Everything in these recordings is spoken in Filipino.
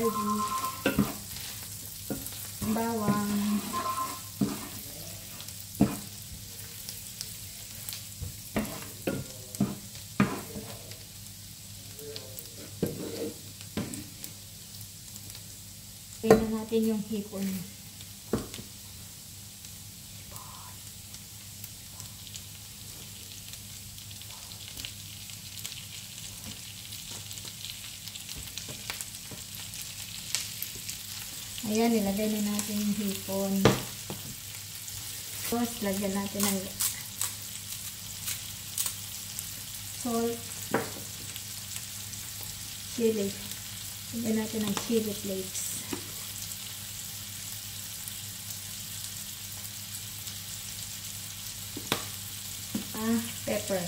garlic, bawang, tingnan natin yung hipon. Ayan, nilagay na natin yung hipon. Tapos, lagyan natin ng salt, chili. Lagyan natin ng chili flakes. Pepper.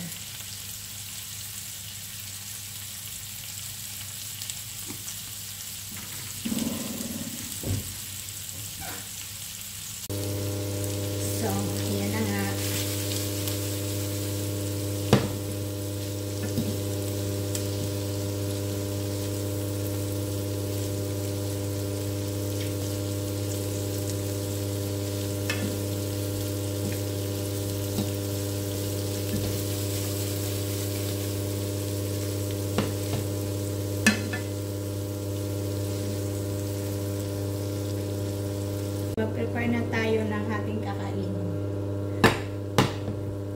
So, yan na nga. Mag-prepare na tayo ng ating kakainin.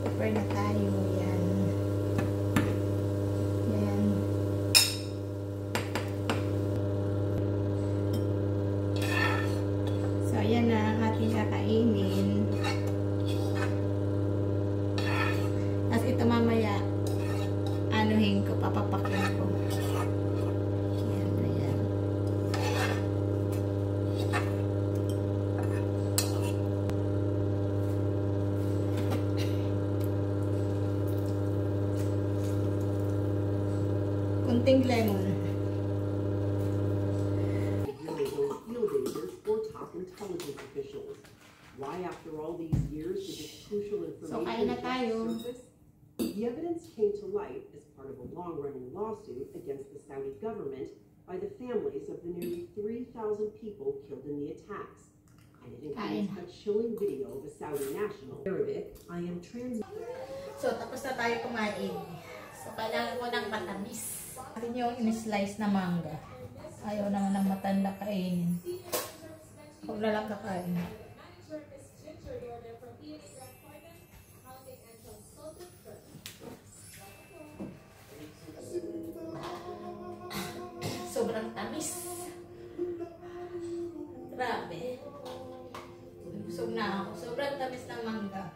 Prepare na tayo. Yan. Yan. So, yan na ang ating kakainin. At ito mamaya, anuhin ko, papapakin ko. Kunting lemon. Why, after all these years, did this crucial information surface? The evidence came to light as part of a long-running lawsuit against the Saudi government by the families of the nearly 3,000 people killed in the attacks. And it includes a chilling video of a Saudi national. Arabic, I am trans. So, tapos na tayo kumain. So, kailangan ko ng matamis. Atin yung in-slice na mangga. Ayaw naman ng matanda kainin. Huwag na lang kakain. Sobrang tamis. Grabe. Busog na ako. Sobrang tamis ng mangga.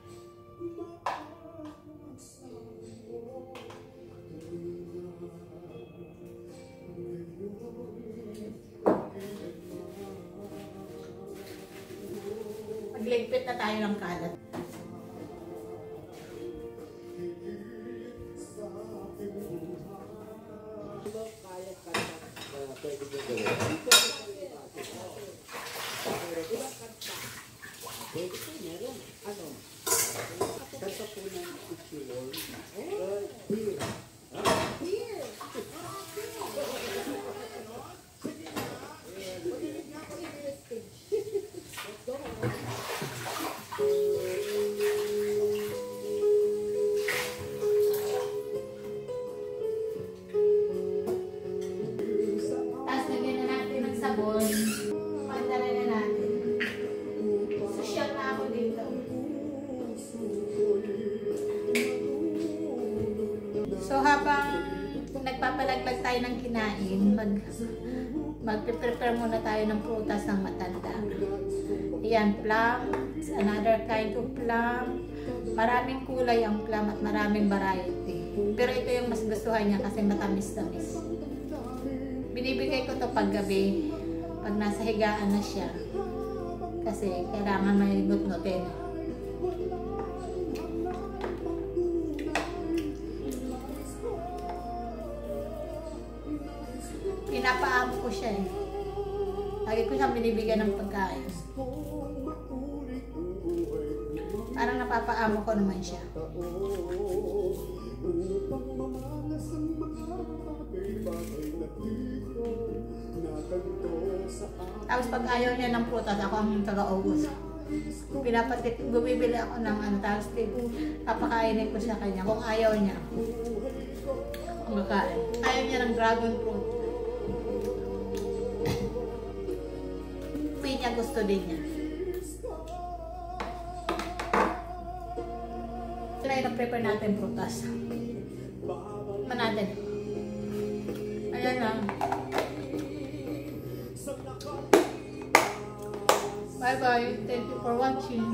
Magligpit na tayo ng kalat. So habang nagpapalaglag tayo ng kinain, mag-prepare muna tayo ng prutas ng matanda. Yan, plum, another kind of plum. Maraming kulay ang plum at maraming variety. Pero ito yung mas gustuhan niya kasi matamis-tamis. Binibigay ko to paggabi, pag nasa higaan na siya. Kasi kailangan may nut-nutin. Pinapaamo ko siya eh. Lagi ko siyang binibigyan ng pagkain. Parang napapaamo ko naman siya. Tapos pag ayaw niya ng prutas, ako ang taga-ubos. Bumibili ako ng tapos papakainin ko sa kanya. Kung ayaw niya, ang makain. Ayaw niya ng dragon fruit. Pinya gusto din niya. Kaya na-prepare natin prutas. Natin. Ayan na. Bye bye. Thank you for watching.